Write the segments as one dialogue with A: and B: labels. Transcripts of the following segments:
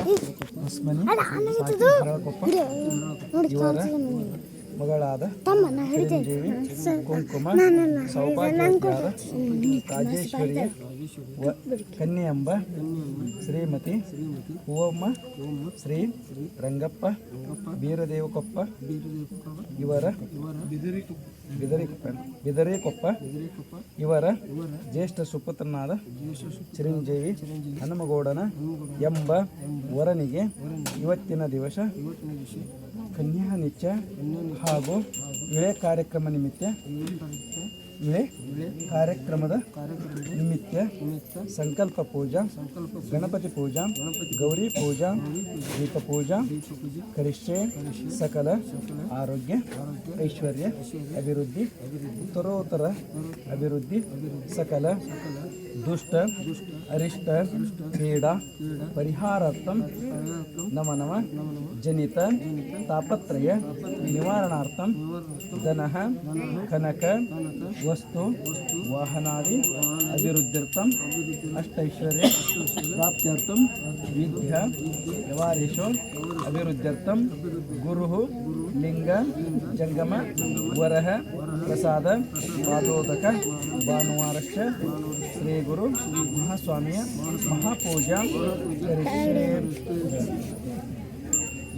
A: ಹೊಸ್ಮನಿ ಸಾಕಿ ಹರಳಕೊಪ್ಪ ಇವರ ಮಗಳಾದ ಚಿರಂಜೀವಿ ಕುಂಕುಮ ಸೌಭಾಗ್ಯದ ರಾಜೇಶ್ವರಿಯ ಕನ್ಯೆಯಂಬ ಶ್ರೀಮತಿ ಹೂವಮ್ಮ ಶ್ರೀ ರಂಗಪ್ಪ ಬೀರದೇವಕೊಪ್ಪ ಇವರ ಬಿದರಿಕೊಪ್ಪ ಇವರ ಜ್ಯೇಷ್ಠ ಸುಪುತ್ರನಾದ ಚಿರಂಜೀವಿ ಹನುಮಗೌಡನ ಎಂಬ ವರನಿಗೆ ಇವತ್ತಿನ ದಿವಸ ಕನ್ಯಾ ನಿತ್ಯ ಹಾಗೂ ಇಳೆ ಕಾರ್ಯಕ್ರಮದ ನಿಮಿತ್ತ ಸಂಕಲ್ಪ ಪೂಜಾ ಗಣಪತಿ ಪೂಜಾ ಗೌರಿ ಪೂಜಾ ದೀಪ ಪೂಜಾ ಕರಿಷ್ಯೆ ಸಕಲ ಆರೋಗ್ಯ ಐಶ್ವರ್ಯ ಅಭಿವೃದ್ಧಿ ಉತ್ತರೋತ್ತರ ಅಭಿವೃದ್ಧಿ ಸಕಲ ದುಷ್ಟ ಅರಿಷ್ಟ ಕ್ರೀಡಾ ಪರಿಹಾರಾರ್ಥಂ ನಮ ಜನಿತ ತಾಪತ್ರಯ ನಿವಾರಣಾರ್ಥಂ ಧನಃ ಕನಕ ವಸ್ತು ವಾಹನಾದಿ ಅಭಿವೃದ್ಧ್ಯರ್ಥಂ ಅಷ್ಟೈಶ್ವರ್ಯ ಪ್ರಾಪ್ತ್ಯರ್ಥಂ ವಿದ್ಯಾ ವ್ಯವಹಾರೇಶು ಅಭಿವೃದ್ಧ್ಯರ್ಥಂ ಗುರು ಲಿಂಗ ಜಂಗಮ ವರಹ ಪ್ರಸಾದ ಪಾದೋದಕ ಭಾನುವಾರಶ್ಚ ಶ್ರೀ ಗುರು ಮಹಾಸ್ವಾಮಿಯ ಮಹಾಪೂಜಾ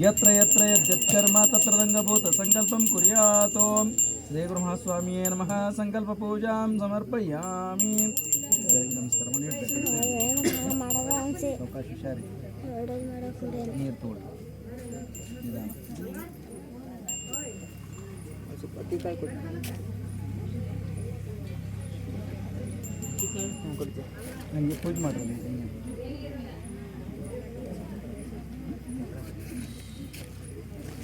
A: ಯತ್ರ ಯತ್ರ ಯತ್ಕರ್ಮ ತತ್ರ ರಂಗಭೂತ ಸಂಕಲ್ಪಂ ಕುರ್ಯಾತ್. ಶ್ರೀ ಗುರು ಮಹಾಸ್ವಾಮಿಯೇ ನಮಃ. ಸಂಕಲ್ಪ ಪೂಜಾಂ ಸಮರ್ಪಯಾಮಿ. ನಮಸ್ಕಾರ ಅವಕಾಶ ಹುಷಾರಿ ನೀರು ತೋಡಿ ನನಗೆ ಪೂಜೆ ಮಾಡ್ರಿ.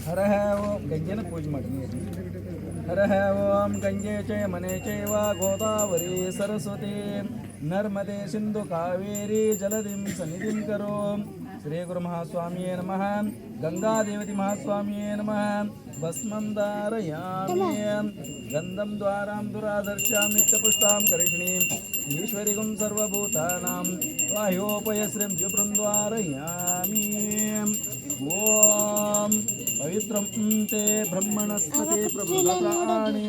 A: ಹರ ಓಂ ಗಂಗೆನ ಪೂಜೆ ಮಾಡಿ. ಹರ ಓಂ ಗಂಗೆ ಚ ಯಮನೆ ಚೈವ ಗೋದಾವರಿ ಸರಸ್ವತಿ ನರ್ಮದೆ ಸಿಂಧು ಕಾವೇರಿ ಜಲದಿಂ ಸನ್ನಿಧಿಂ ಕರೋ. ಶ್ರೀ ಗುರು ಮಹಾಸ್ವಾಮಿಯೇ ನಮಃ. ಗಂಗಾದೇವತಿ ಮಹಾಸ್ವಾಮಿಯೇ ನಮಃ. ಭಸ್ಮಂ ಧಾರಯಾಮಿ ಗಂಧಂ ದ್ವಾರಾಂ ದುರಾದರ್ಶಾಂ ನಿತ್ಯಪುಷ್ಟಾಂ ಕರಿಷ್ಣೀಂ ಈಶ್ವರಿಗುಂ ಸರ್ವಭೂತಾನಾಂ ವಾಯೋಪಯಶ್ರೀಂ ಶುಭೃಂದ್ವಾರಯಾಮಿ. ಓಂ ಪವಿತ್ರಂ ತೇ ಬ್ರಹ್ಮಣಸ್ಪತೆ ಪ್ರಭುರಾಣಿ.